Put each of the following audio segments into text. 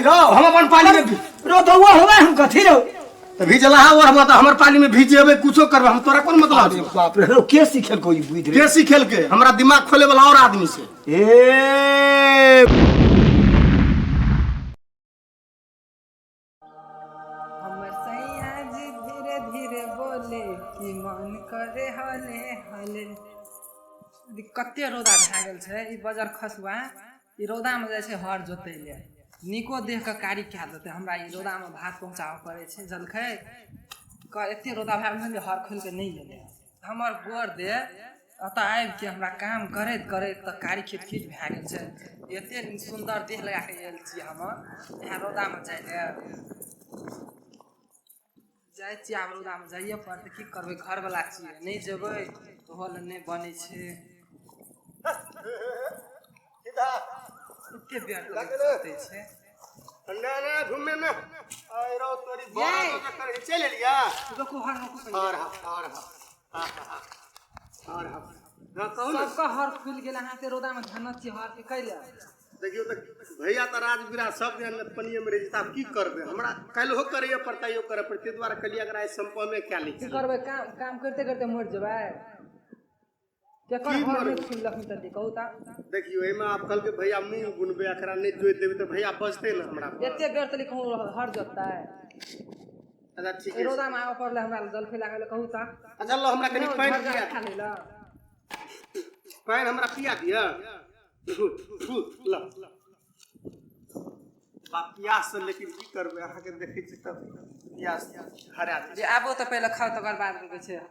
रो हम अपन पानी में रो तो वो होवे हम कथी रो तो भीजला और हम तो हमर पानी में भीजेबे कुछो करबे हम तोरा कोन मतलब अरे बाप रे रो के सिखल कोई बुझ रे के सिखेल के हमरा दिमाग खोले वाला और आदमी से ए हमर सैया जी धीरे धीरे बोले कि मन करे हले हले कते रौदा भए गेल छै ई बजर खसुआ ई रौदा में जाइ छै हर जोतै ले निको देह के कारी कए देतै हमरा ई रौदा में भात पहुँचाबऽ पड़ै छै जलखै एते रौदा भए गेल जे हर खोल के नहि गेलै हमर गोर देह अतऽ आबि के हमरा काम करैत करैत तऽ कारी खिट खिट भए गेल छै एते सुन्दर देह लगा के आयल छी हमर इएह रौदा में जाइ ले जाइ छियै आब रौदामे जाइए पड़तै की करबै घरवला छियै नहि जेबै तऽ हल नहि बनै छै एते बेर लगते छै ना ना घूमे में आई रो तोरी बात कर चल लिया देखो हर नको और ना कहू ना सबका हर खुल गेल अहाँ के रौदामे धनत छी हर के कैले देखियो तो भैया तो राजवीरा सब दिन पनिए में रही तब की करबे हमरा कल हो करे पड़ता यो करे पड़ते द्वारा कलिया अगर आई संपा में क्या लिख की करबै काम करते करते मर जेबै केकर हर में खुल लखन त कहू ता देखियो एमे आप कल के भैया मुंह गुनबे अखरा नहीं जोइ देबे तो भैया बचते ना हमरा एते बेर त लिखौ हर जोतता अच्छा ठीक है रौदामे आबऽ पड़ले हमरा जलखै लागल कहू ता अच्छा लो हमरा कनी पानी पिया खा ले ला पानी हमरा पिया दिया ला पियास से लेकिन की करबे अहाँ के देखै छी तब पियास हरा दे जे आबो तऽ पहिले खाओ तकर बाद कहै छै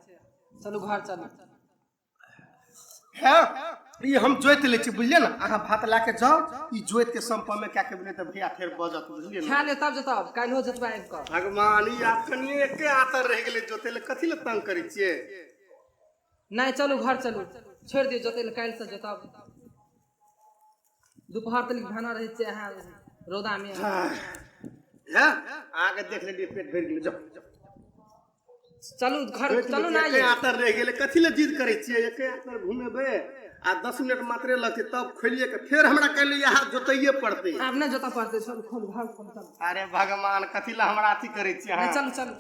चलू घर चलू है ई हम जोइत ले छी बुझलिए ना अहाँ भात ला के जाओ ई जोइत के संपा में क्या के बोले त भैया फेर बजत बुझलिए ना खा ले तब जतब काल्हि जतबा आबि कऽ भगवान ई आप कनिए एके आतर रह गेले जोते ले कथि ले तंग करै छियै नहीं चलू घर चलू छोड़ दियो जोते ले काल्हि से जतब दोपहर तक भाना रहे छै अहाँ रौदा में है आगे देख ले पेट भर गेले जाओ चलू घर चलू ना एके आतर रह गेले कथि ले जिद करै छियै एके आतर घुमेबे आ 10 मिनट मात्रे लगते तब खोलिए के फिर हमरा कहले यहाँ जोतइए पड़ते आब नहीं जोता पड़ते चल खोल घर खोल चल अरे भगवान कथि ला हमरा अथी करै छियै नहीं अहाँ चलू चलू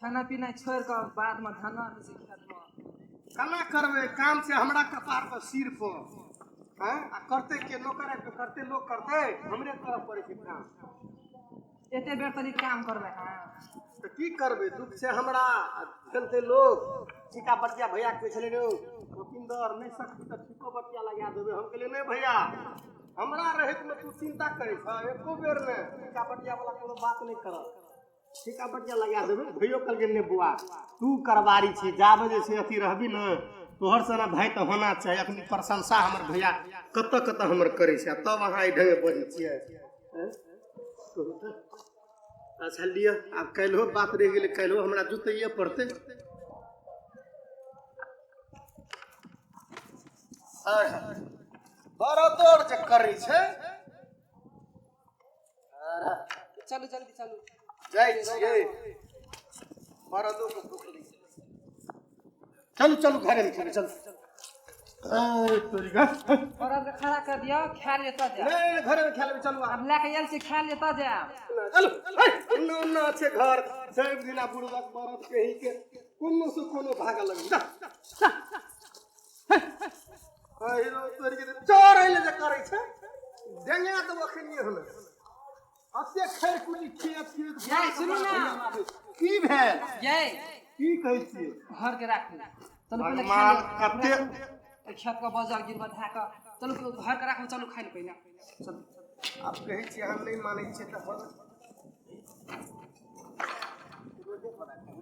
खाना पीना छोड़ कर बाद में खाना से खेत में कना करबे काम से हमरा कपार पर सिर पर हैं आ करते के नौकर के करते लोग करते हमरे तरफ पड़े छै काम एते बेर तनी काम करबै हां तो की करबे दुख से हमरा चलते लोग ठीका बटिया भैया के छले रे गोविंदर नहीं सकती तो ठीको बटिया लगा देबे हम कहले नहीं भैया हमरा रहे में तू चिंता करे छ एको बेर में ठीका बटिया वाला कोनो बात नहीं कर ठीका बटिया लगा देबे भैयो कल के ने बुआ तू करवारी छी जा बजे से अथी रहबी न तोहर सना भाई तो होना चाहिए अपनी प्रशंसा हमर भैया कत कत हमर करे छै तब अहाँ ई ढंगे बजै छियै अच्छा लिया अब कल्हो बात रह गेलै कल्हो हमरा जुतैये पड़ते बड़ा दौड़ जे करै छै चलू जल्दी चलू जाइ छियै मरदो के दुख लै चलू चलू घरे में चलू ए तोरी गा और अब खड़ा कर दियो खा लेता जा नहीं घरे में खेलबे चलू अब लेके आयल से खा लेता जा चलू न न छै घर सब दिना बुढ़वा मरद कहि के कोनो से कोनो भागा लगे जा हीरो तोरी के चोर आइले जे करै छै डेंगा तो अखनिए हमे अते खैर कुली खेत याय सुनू ना की भेल याय की कहै छी घर के राखू चलू पहले खा भगवान ले कते खेत का बाजार गिरवा धा का चलू घर के राखू चलू खाइ ले पहिने चलू आप कहै छी हम नहीं मानै छी त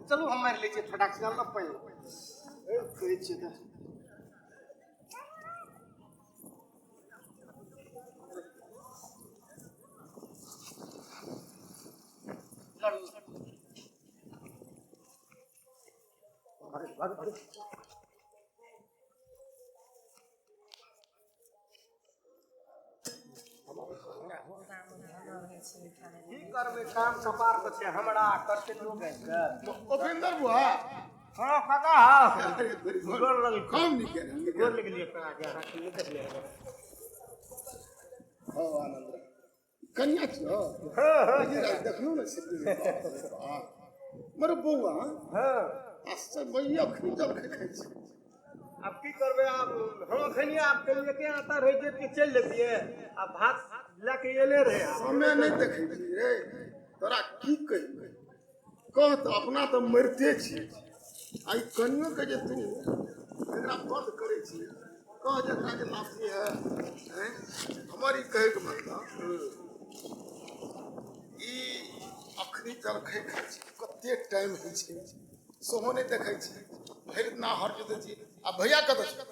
चलू हम मार लै छी फटाक से न पहिने कहै छी त अरे की करबे काम कपार पर छै हमरा करते लोग है गोविंदर बुआ हां काका हां अरे बड़ी गोर लगे काम नहीं कह रहे गोर लगे लिए करा गया रख ले देख ले हां आनंद कन्या छो हां ये देखलो ना सिद्धि हां मर बौआ हां अच्छा भैया खरीदल खाइ छै अब की करबे आप हम खनिया आपके लिए के आता रह जे के चल लेतिए अब भात लेके एले रहे समय नहीं देखै छी रे तोरा की कहिबे कह तो अपना तो मरते छी आई कनियो के जे तू एकरा बंद करे छी कह जकरा के लाठी है हैं हमारी कहे के मतलब ई अखनी जलखै खाइ छी कते टाइम होइ छै सोहो नहीं देखै छी फिर ना हर जते छी आ भैया कत छै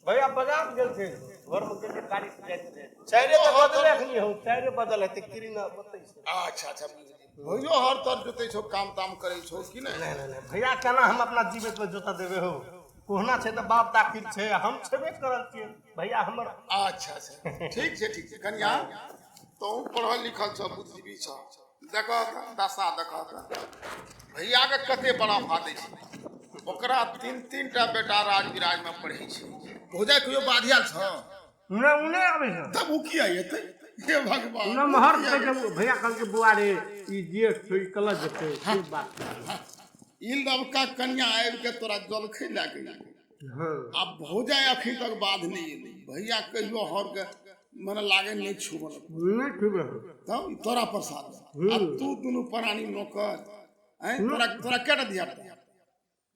भैया बाजार गेल थे घर में गेल गाड़ी से जाते थे चारे बदले नहीं हो चारे बदल है तिकरी ना बतै छै अच्छा अच्छा भैयो हर तर जोते छो काम ताम करे छो कि नहीं नहीं भैया केना हम अपना जीवित में जोता देबे हो कोहना छै त बाप दाखिल छै हम छेबे करल छियै भैया हमर अच्छा अच्छा ठीक छै कन्या तो पढ़ल लिखल छ बुद्धिजीवी छ देखो दशा देखो भैया के कते बड़ा फादे छै ओकरा तीन टा बेटा राज विराज में पढ़े छै भौजाई कहियो बाधियाल छ न उने आबै छै तब उ किया हेतै हे भगवान न महर पे जब भैया कल के बुआ रे ई जेठ छै कलज छै से बात ई लबका कन्या आबि के तोरा जलखै ला के हां अब भौजाई अखी तक बाध नहीं एलै भैया कहियो हर के मन लागे नहीं छुबल नहीं छुबे तब तोरा प्रसाद अब तू दुनु प्राणी नौकर हैं तोरा केटा दिया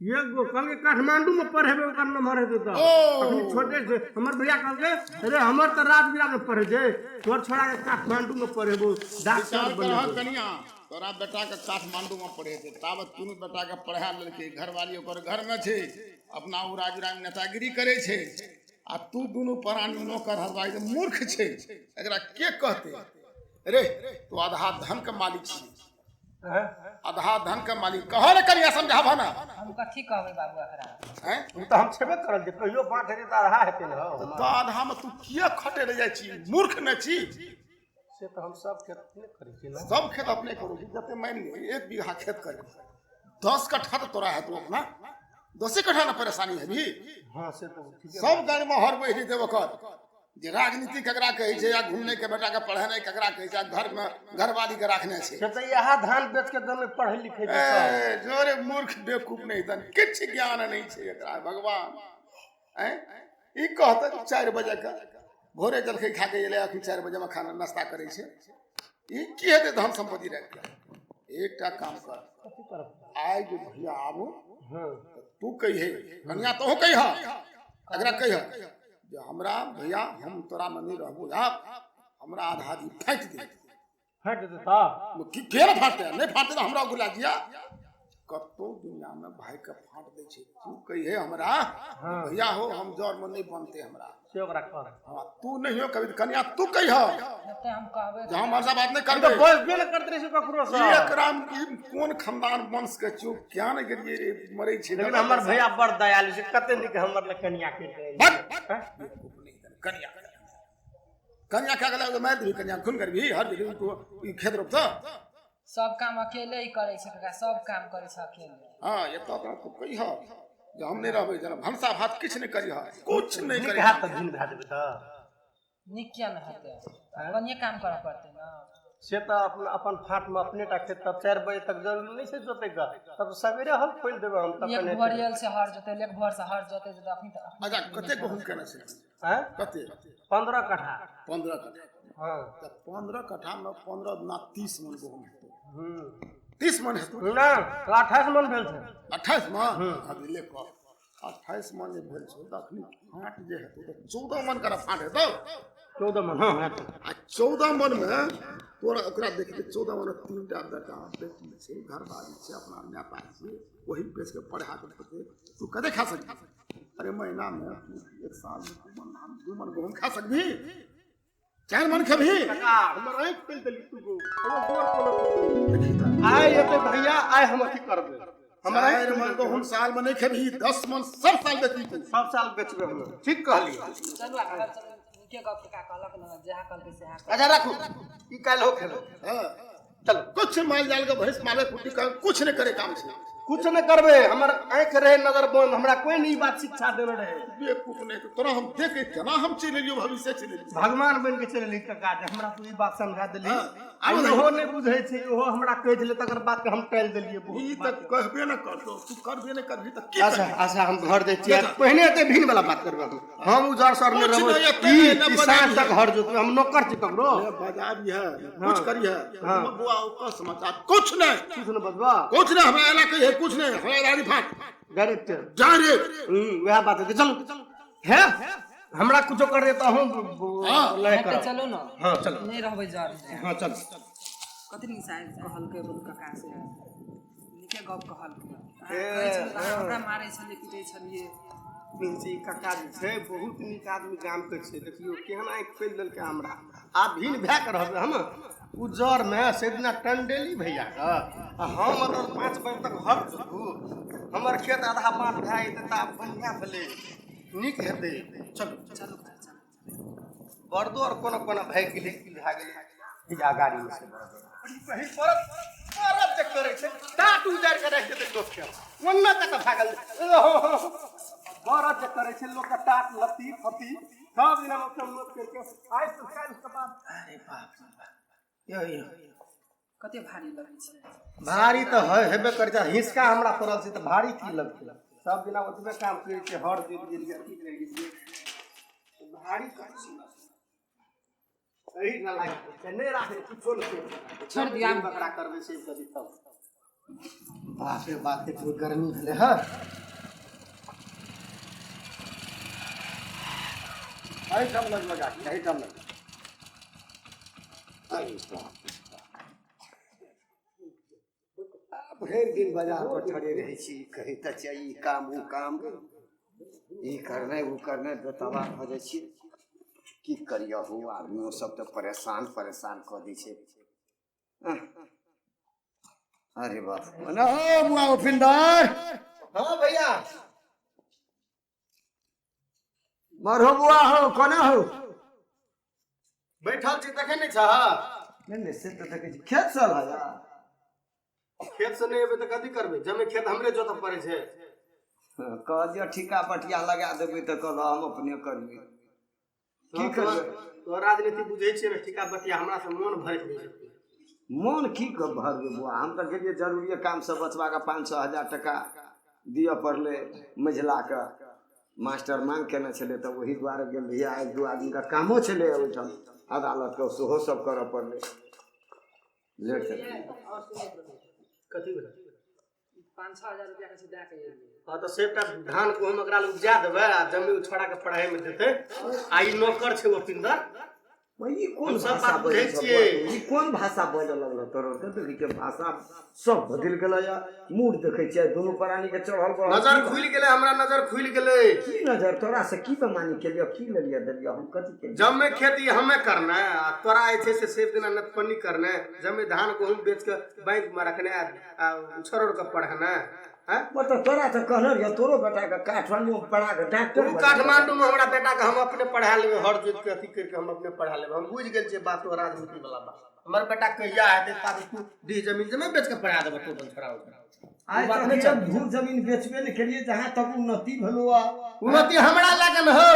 ये गो कल के काठमांडू में पढ़ेबे ओकर नंबर है तो अखनी छोटे से हमर भैया कल के अरे हमर त राज विराज में पढ़े जे तोर छोड़ा के काठमांडू में पढ़ेबो डॉक्टर बने कनिया तोरा बेटा के काठमांडू में पढ़े थे ताबत तू बेटा के पढ़ा लेके घरवाली ओकर घर में छे अपना उ राज विराज नेतागिरी करे छे आ तू दुनु प्राणी नौकर हरवाई मूर्ख छे एकरा के कहते रे तू आधा धन के मालिक छी आधा धन के मालिक कह रे कनिया समझावा ना हम कथी कहबै बाबू एकरा हैं तो हम छेबे करल जे कहियो बांट रे त रहा हेते न तो आधा में तू किया खटे रह जाय छी मूर्ख न छी से तो हम सब खेत नहीं करै छी ना सब खेत अपने करो जते मान ले 1 बीघा खेत करे 10 कट्ठा तो तोरा है तू अपना 10 कट्ठा ना परेशानी है भी हां से तो ठीक है सब गाड़ी में हर बही देव कर जे राजनीति ककरा कहे छै या घूमने के बेटा के पढ़ाने ककरा कहे छै घर में घरवाली के रखने छै से तो यहा धान बेच के दमे पढ़े लिखे छै सब जोरे मूर्ख बेवकूफ नहीं तन किछ ज्ञान नहीं छै एकरा भगवान हैं ई कहत 4 बजे का भोरे जलखै खा के एले अखन 4 बजे में खाना नाश्ता करे छै ई की हेते धन संपत्ति रख के एकटा काम कर कथी करब आइ जो भैया आबो हां तू कहिए कन्या तो कहिया अगरा कहिया जे हमरा भैया हम तोरा में नहीं रहबो आप हमरा आधा दी फाट दे हट देता कि केना फाटते नहीं फाटते तो हमरा गुला दिया कतो दुनिया में भाई के फाट दे छै तू कहिए हमरा भैया हो हम जोर में नहीं बनते हमरा से ओकरा कर हां तू नहीं हो कभी कन्या तू कहिया एते हम कहबै जहां हमारे से बात नहीं तो करबे बोल गेल करत रहे से ककरो से एकराम ई कोन खानदान वंश के चूक क्या नहीं करिए रे मरे छै लेकिन हमर भैया बड़ दयालु छै कते निक हमर ले कन्या के कन्या कन्या क्या गला मार दी कन्या खून करबी हर दिन तू ई खेत रोपता सब काम अकेले ही करे छै काका सब काम करे छै अकेले हां ये तो तू कहिया जे हम नहीं रहबे जना भंसा भात किछ नहीं करिया कुछ नहीं निक करिया हाथ त दिन भा देबे त निक किया न हेतै कनिए काम करे पड़तै न से तो अपन फाट में अपने टा खेत तब 4 बजे तक जरूरी नहीं से जोते का तब सवेरे हम खोल देबे हम तब एक भरियल से हर जोते एक भर से हर जोते जे अखनी अच्छा कते गहूम केना छै हैं कते 15 कट्ठा 15 कट्ठा हां तो 15 कट्ठा में 15 ना 30 मन गहूम हेतै 30 मन हेतै ना 28 मन भेल छै 28 मन अभी ले को 28 मन जे भेल छै तखनी फाट जे हेतै तो 14 मन कर फाट हेतौ 14 मन हां आ 14 मन में तोरा ओकरा देखि 14 मन 3 टा बेटा बेटी छै घरवाली छै अपना नेता छै वही बेच के पढ़ा के तू कदे खा सकबी अरे महीना में एक साल में 2 मन गहूम खा सकबी 4 मन खबी काका हमर आंख पेल देली तू को हम जोर कोनो आय एते भैया आय हम की करबे हमरा 4 मन गहूम साल में नहीं खबी 10 मन सब साल बेचबी तू सब साल बेचबे हम ठीक कहली चलू आ के गप का कहलक न जहा कल के से अच्छा राखू ई काल हो खेलो हां चलो कुछ माल जाल के भैंस माले कुटी का कुछ नहीं करे काम से कुछ न करबे हमर आंख रहे नजर बंद हमरा कोई नहीं बात शिक्षा देने रहे बेवकूफ नहीं तो तोरा हम देखे केना हम चल लियो भविष्य चल लियो भगवान बन के चले काका हमरा तू ई बात समझा देली आ ओहो नहीं बुझै छै ओहो हमरा कह दिले तकर बात के हम टाल देलिए ई तक कहबे न करतो तू करबे न करबी त की अच्छा अच्छा हम घर दे छियै पहिने ते भिन वाला बात करबे हम उजर सर में रहबो ई सांझ तक घर जो हम नौकर छी ककरो बाजार है कुछ करिए बुआ का समाचार कुछ नहीं कुछ न बजवा कुछ नहीं हमरा एला कहिए कुछ नहीं हमरा रानी फाट डायरेक्ट वह बात है चलो है हमरा कुछो कर देता हूं लय कर चलो ना हां चलो नहीं रहबै जा रहे हां चल कतनी साइड कहल के बोल काका से निके गप कहल के हमरा मारै छले पिटै छलिए पिंची काका जी छै बहुत नीक आदमी गाम के छै देखियो केहन आंख खोल देल के हमरा आ भिन भै के रहबे हम उजर में से दिना टंडेली भैया का हम अगर 5 बजे तक घर जेबू हमर खेत आधा बात भै जेतै त बढ़िया भेलै नीक हेतै चलो चलो बर्दो और कोना कोना भाग गेलै कि भै गेलै हिजा गाड़ी में से पहिल परत जे करे छै टाट उजार के रख देतै लोक के ओन्ना तक भागल परत जे करे छै लोक के टाट लत्ती फती सब दिना लोक करके आइ तो काल के बाद अरे बाप रे बाप यो कते भारी लगै छै भारी तो है हेबे कर जा हिसका हमरा पड़ल छै त भारी की लगतै सब दिना ओतबे काम करे छै हर दिन दिन ठीक रह गेलै भारी कर छै एही न लागे छै नै राखे कुछो न छोड़ दिया बकरा करबे से कदी तब बाप रे बाप देखो गर्मी भेले ह आई कम लगा आई कम लगा आई भरि दिन बाजार पर ठड़े रहे छी कहीं त चाहिए काम उ काम ई करने उ करने बेतवा भ जाय छी की करियो हो आदमी सब तो परेशान क दै छै अरे बाप ना हो बुआ उफिंदर हां भैया मरहो बुआ हो कोना हो बैठल छी देखे नहीं छ नहीं से तो देखे छी खेत चल आजा खेत से नहीं एबे त कथी करबे जमे खेत हमरे जोत पड़े छै कह दियो ठिका पटिया लगा देबे त कह हम अपने करबे की करबे तो राजनीति बुझै छियै ठिका पटिया हमरा से मन भर छै मन की कर भरबे बुआ हम त गेलिए जरूरी काम से बचवा का 500 हजार टका दिया पड़ले मझला का मास्टर मांग केने छले त वही द्वारा गेल भैया एक दो आदमी का कामो छले ओठम अदालत के सेहो सब करऽ पड़ले लेट चल कथी भेल 5-6 हजार रुपया के दे के हां तो सेटा धान को हम एकरा उपजा देबे आ जमी छोड़ा के पढ़ाई में देते आ ई नौकर छै ओपिंदर वही कोन भाषा बोलै छियै ई कोन भाषा बोले लगल तोरो त के भाषा सब बदल गेलै या मूड देखै छियै दोनों प्राणी के चढ़ल पर नजर खुल गेलै हमरा नजर खुल गेलै की नजर तोरा से की बेमानी केलियो की लेलिया देलिया हम कथि के जब में खेती हमें करना आ तोरा ए छै से सेब दिना नतपन्नी करना जब में धान को हम बेच के बैंक में रखना आ छोड़ के पढ़ना वो तो तोरा तो कहल रे तोरो बेटा के काठमांडू में पढ़ा के डॉक्टर काठमांडू में हमरा बेटा के हम अपने पढ़ा लेबे हर जोत के अथी करके हम अपने पढ़ा लेबे हम बुझ गेल छै बात तो राजनीति वाला बात हमर बेटा कहिया हेतै ताकि तू डी जमीन बेच के पढ़ा देबे टोटल छोड़ा आज बात नहीं चल भू जमीन बेचबे ने के लिए जहां तक उन्नति भेलो उन्नति हमरा लागल हो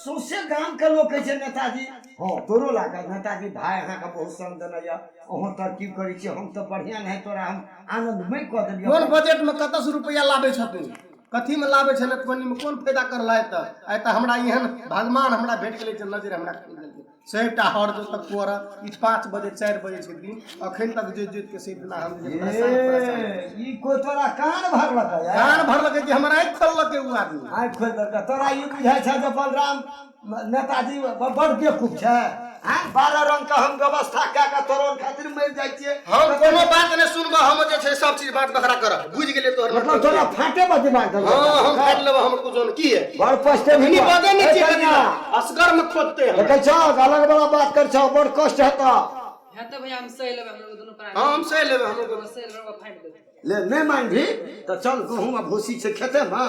सौसे गांव के लोग कहै छै नेताजी हां तोरो लागल नेताजी भाई अहाँ के बहुत समझन या ओहो तरकीब करै छी हम तो बढ़िया नहीं तोरा हम आनंदमय क देलियो कोन बजट में कतस रुपया लाबे छथिन कथी में लाबे छै नतपन्नी में कोन फायदा करला त आइ त हमरा एहन भगवान हमरा भेट गेलै जे नजर हमरा खुल गेल सेटा हर जो तक कोरा ई 5 बजे 4 बजे छै दिन अखन तक जे के से बिना हम जे परेशान ई को तोरा कान भरलक यार कान भरलक जे हमरा आँख खोललक उ आदमी आँख खोल दक तोरा ई बुझाय छै जे बलराम नेताजी बड़ बेवकूफ छै हां 12 रंग का हम व्यवस्था क्या का तोरो खातिर मर जाय छियै हम कोनो बात नै सुनबो हम जे छै सब चीज बात बखरा करब बुझ गेले तोहर मतलब तोरा फाटे बजे मार दे हां हम काट लेब हम कुछ की है बड़ पछते नहीं बादे नहीं छियै असगर में खोदते हैं देखै छ अलग वाला बात कर छ बड़ कष्ट हेता हेते भैया हम सही लेबे हम दोनों प्राणी हां हम सही लेबे हम दोनों सही लेबे फाइट दे ले नहीं मान भी तो चल गहूं भूसी से खेते में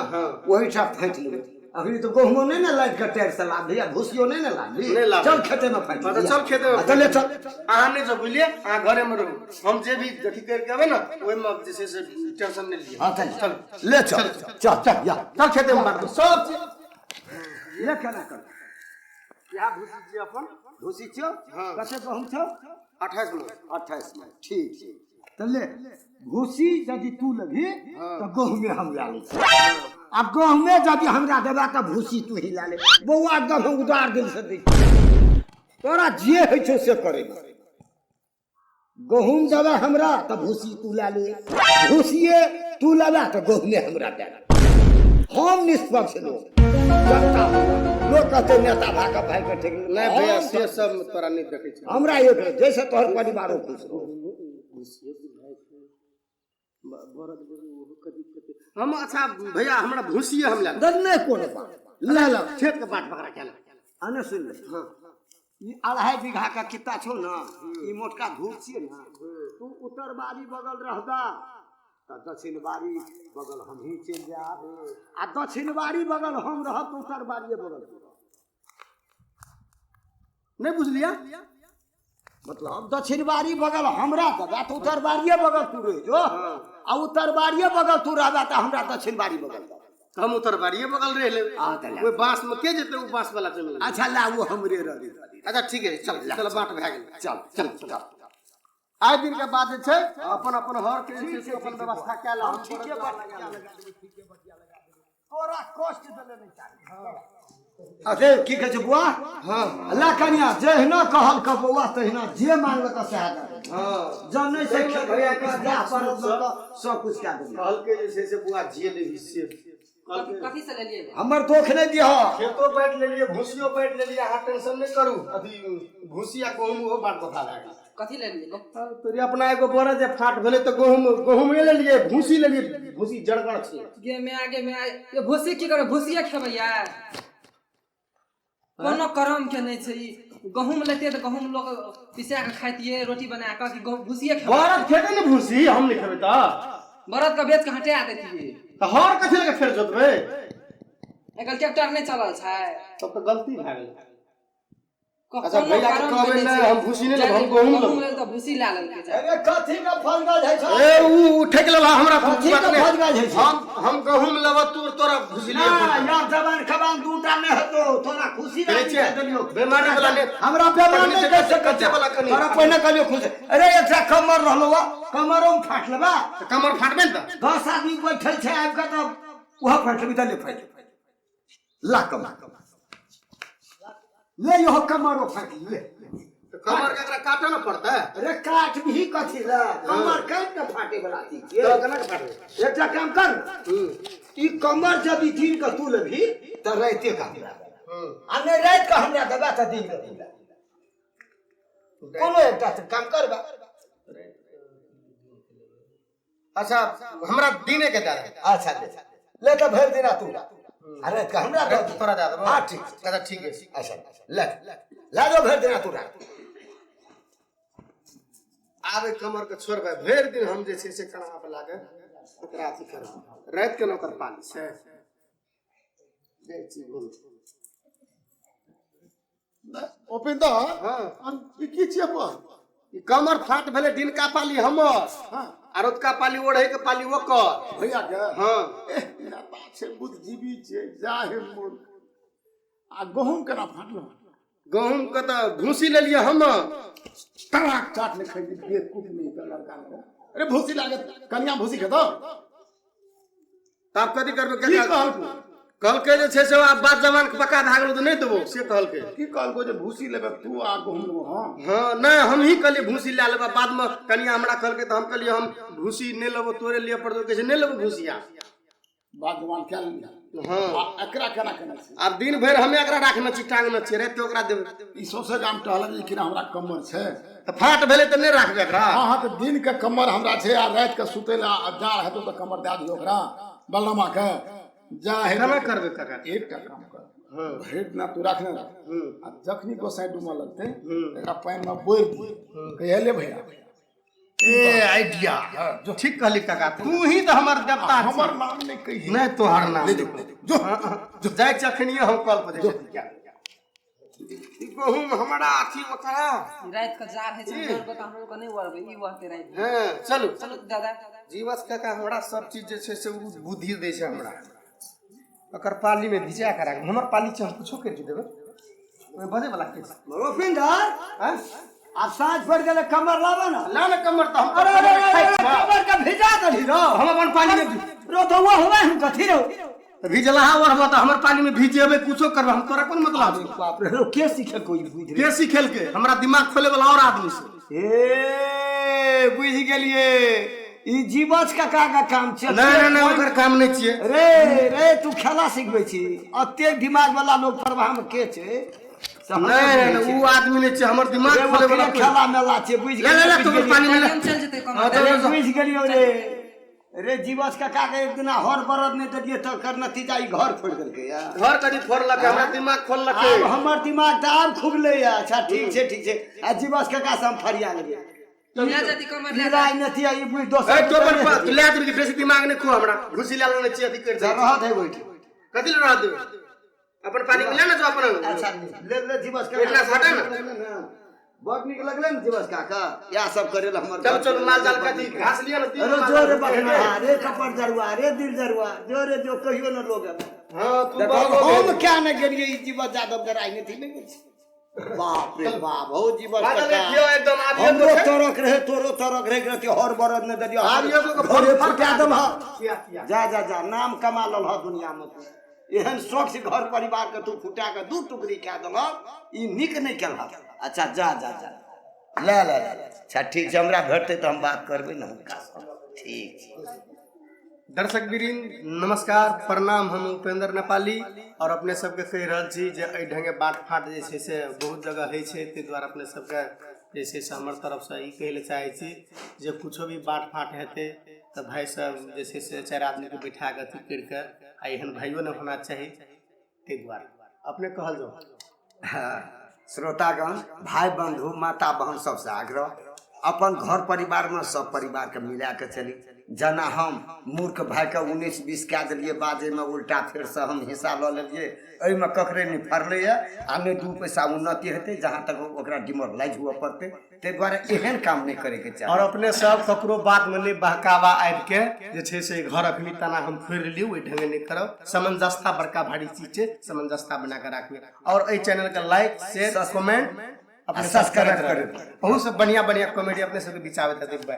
वही ठा फाइट लेबे अभी तो गहुमो नहीं ना लाइट का टेर से लाभ दिया भूसियो नहीं ना लाभ ली नहीं लाभ। चल खेते में फाइट मतलब चल खेते में चले चल अहाँ नहीं जो बुझलिए अहाँ घरे में रहू हम जे भी गति करके आवे ना ओहि में जे छै से टेंशन नहीं लिए। हाँ चल चल ले चल चल चल या चल खेते में बात सब चीज ले केना कर क्या भूसी जी अपन भूसी छो हाँ। कते गहुम छो 28 में 28 में ठीक तो ले भूसी यदि तू लगी तो गहूं में हम ला ले अब गहूं में यदि हमरा देबा तो भूसी तू ही ला ले बौआ एकदम हम उदार दिल से दे तोरा जे है छो से करे गहूं देबा हमरा तो भूसी तू ला ले भूसीए तू लाला तो गहूं में हमरा दे हम निष्पक्ष लोग जनता लोग कहते नेता भागा भाई के ठीक नहीं भैया से सब तोरा नहीं देखे छै हमरा एक जैसे तोहर परिवारों खुश रहो हम अच्छा भैया हमरा भूसिए हम ला दन्ने कोने पा ले ला खेत के बाट पकड़ा के आने सुन ले हां ये 2.5 बीघा का कित्ता छो ना ये मोटका धूप छिए ना तू उत्तर बारी बगल रहबा त दक्षिण बारी बगल हम ही चल जाब आ दक्षिण बारी बगल हम रहब तो उत्तर बारी बगल नहीं बुझलिया मतलब दक्षिण बारी बगल हमरा दबा तो उत्तर बारी बगल तू रह जो आ उत्तर बारी बगल तू रहबा त हमरा दक्षिण बारी बगल हम उत्तर बाड़िए बगल रह ले हाँ, तो ले। कोई बांस में के जेते वो बांस वाला जमीन अच्छा ला वो हमरे रही अच्छा ठीक है चल चल बाट भए गेल चल चल चल आइ दिन के बाद जे छै अपन अपन हर के जे छै से अपन व्यवस्था क्या ला हम ठीके बात तोरा कष्ट देले नहीं चाहिए अरे की कहे बुआ हां अल्लाह कन्या जहिना कहल क बउआ तहिना जे मांगल त सह दे हां जब नहीं से खेत भैया के जा पर सब कुछ क्या दे कहल के जे छै से बुआ जिए ले हिस्से कथी से ले लिए हमर दोख नहीं दियो खेतो बैठ ले लिए भूसियो बैठ ले लिए अहाँ टेंशन नहीं करू अथी भूसिया गहूम वो बात बता देगा कथी ले लिए तोरी अपना एगो बड़ा जे फाट भेले त गहूम ले लिए भूसी ले लिए भूसी जड़गड़ छै गे में आगे में ये भूसी की करे भूसिया खेबैया कोनो करम के नहीं छै गहूम लेते तो गहूम लोग पिसा के खाइतिए रोटी बना के कि भूसिया खेबा बरद खेते ने भूसी हम नहीं खेबे त बरद का बेच के हटा देतिए त हर कथि लगे फेर जोतबे एकल ट्रैक्टर नहीं चलल छै तब तो गलती भए गेल अच्छा भैया के कहबे नहीं हम भूसी नहीं हम गहूम ले तो भूसी ला लेल के अरे कथी का फल गल है छ ए ऊ ठेक लेला हमरा कथी का फल गल है हम गहूम लेब तोरा भूसी ले यार जवान खबान दूटा में हतो तोरा खुशी कहै नहीं छै देलियो बेमारी वाला ने हमरा बेमान नहीं कर सकत कच्चे वाला कनी तोरा पहिने कहलियो खुश अरे एकटा कमर रहलो कमरों में फाट लेबा कमर फाटबे न त 10 आदमी बैठल छै आब के तो वह फाट लेबी त ले फाट ला कमर ले यो कमरो फाट ले कमर के एकरा काटे न पड़ता है अरे काट भी कथी ला कमर काट के फाटे वाला चीज तो छै केना के फाटबे एकटा काम कर ई कमर जब ई दिन के तू लेबी त राते का हमरा आ नहीं रात का हमरा देबा त दिन के देबा कोनो एकटा काम करबा अच्छा हमरा दिने के दे अच्छा ले तो भर देना तू अरे का हमरा तोरा दे देबो हां ठीक अच्छा ठीक है अच्छा ले ला दो भर देना तू आबे कमर के छोड़बे भर दिन हम जे छै से कड़ा पे लागे ओकरा अथी करब रात के नौकर पाली छै जे चीज बोल उपेंद्र हां हम की छिए पर ई कमर फाट भेले दिन का पाली हमर हां आरोत का पाली ओढ़े के पाली ओकर भैया के हां मेरा बात छै बुद्धिजीवी छै जाहे मोर आ गहूम केना फाटलो गहूम के त भूसी ले लिए हम तड़ाक चाट ले खरीद बेवकूफ नहीं कर लड़का को अरे भूसी लागे कन्या भूसी के दो तब कथी करबे की के कहल कल के जे छै से आब बात जमान के पका भागलो त नहीं देबो से कहल के की कहल को जे भूसी लेबे तू आ गहूम लो हां हां नहीं हम ही कहलिए भूसी ले लेबा बाद में कनिया हमरा कहल के त हम कहलिए हम भूसी नहीं लेबो तोरे लिए पड़तो कैसे नहीं लेबो भूसिया बात जवान क्या लिया हां एकरा केना केना छै अब दिन भर हमें एकरा राखना छी टांग में छी रात ओकरा देबे ई सोसे जाम टहल लेकिन हमरा कमर छै त फाट भेले त नहीं राखबे एकरा हां हां तो दिन के कमर हमरा छै आ रात के सुतेला जाड़ हेतौ तो कमर दे दियो ओकरा बलनमा के जा हे केना करबे काका एकटा काम कर हां भेट ना तू राखने आ जखनी गोसाई डुमा लगते एकरा पानी में बोर दी कहे ले भैया ए आइडिया ठीक कहली काका तू ही तो हमर देवता छी हमर नाम नहीं कही नहीं तोहार नाम ले देखो जो जाए चखनिए हम कल पर क्या कहूँ हमारा अथी ओकरा रात का जार है चल को हम लोग को नहीं वरबे ई वहते रात हां चलो चलो दादा जीवस काका हमरा सब चीज जे छै से बुद्धि दै छै हमरा ओकर पाली में भिजा करा हमर पाली छै हम कुछो कर देबै ओए बजे वाला के रोपिंदर हां अब साँझ पड़ गए कमर लावा ना ला ना कमर तो हम अरे कमर का भिजा दली रो हम अपन पानी में रो तो हुआ हम कथी रो भिजला और हम तो हमर पानी में भिजेबे कुछो करबे हम तोरा कोन मतलब बाप रे रो के सीखे कोई बुझ रे के सिखेल के हमरा दिमाग खोले वाला और आदमी से ए बुझ गेलिए ई जीवच का काम छै नहीं ओकर काम नहीं छिए रे तू खेला सिखबै छी अते दिमाग वाला लोग परवाह में के छै नहीं वो आदमी नहीं छै हमर दिमाग खोले वाला खेला मेला छै बुझ गेलिए ले तो पानी में हम चल जते कमर बुझ गेलियो रे रे जीवच काका के एक दिन हर बरद नहीं दिए तो कर नतीजा ई घर फोड़ देलकै यार घर कदी फोड़लक हमरा दिमाग खोललक अब हमर दिमाग त आब खुगले या अच्छा ठीक छै आ जीवच काका से हम फरिया लेबे या जति कमर ले लड़ाई नती ई बुझ दोस्त ए तो पर ले दे बेसी दिमाग नहीं खो हमरा घुसी लाल नहीं छी अथी कर दे रह दे बैठ कथि ले रह दे अपन पानी में ले ना जो अपन अच्छा ले जीवच काका इतना हटा ना बहुत निक लगले न जीवच काका या सब करेला हमर चल माल जाल कथि घास लिया ना अरे जोरे बखना रे कपड़ जरुआ रे दिल जरुआ जोरे जो कहियो न लोग हां तू हम क्या न गेलिए ई जीवच यादव जराई नहीं थी नहीं बाप रे बाप हो जीवच बात काका देखियो एकदम आदमी हमरो तोरक रहे रहती हर बरद न ददियो आदमियों को भोरे फटा दम किया जा नाम कमा लल ह दुनिया में तू एहन शौक से घर परिवार के तू फुटा के दू टुकड़ी कह दल ई निक नहीं केल अच्छा जा ले अच्छा ठीक छै हमरा भेटते तो हम बात करबै न हुनका ठीक छै दर्शक बिरिन नमस्कार प्रणाम हम उपेंद्र नेपाली और अपने सबके कहि रहल छी जे एहि ढंगे बाट फाट जे छै से बहुत जगह होइ छै ताहि दुआरे अपने सबके जे छै से हमर तरफ से ई कहै लए चाहै छी जे कुछो भी बाट फाट हेतै तऽ भाई सब जे छै से चारि आदमी के बैठा के अथी करि के आ एहन भाइयो न होना चाही ताहि दुआरे अपने कहल जाओ श्रोतागण भाई बंधु माता बहन सबसे आग्रह अपन घर परिवार में सब परिवार के मिला के चली जना हम मूर्ख भाई के 19-20 कह दिलिए बाजे में उल्टा फिर से हम हिस्सा ल लेलिए एहि में ककरे नहीं फरले आ नहीं 2 पैसा उन्नति हेतै जहाँ तक ओकरा डिमोरलाइज हुआ पड़ते ते द्वारा एहन काम नहीं करे के चाहिए और अपने सब ककरो बात में नहीं बहकावा आबि के जे छै से घर अखनी तना हम फोड़ लियो ओहि ढंगे नहीं करब समंजसता बड़का भारी चीज छै समंजसता बना के राखिए और एहि चैनल के लाइक शेयर कमेंट अपने सब्सक्राइब करें बहुत से बढ़िया कॉमेडी अपने सबके बिचावे देबै।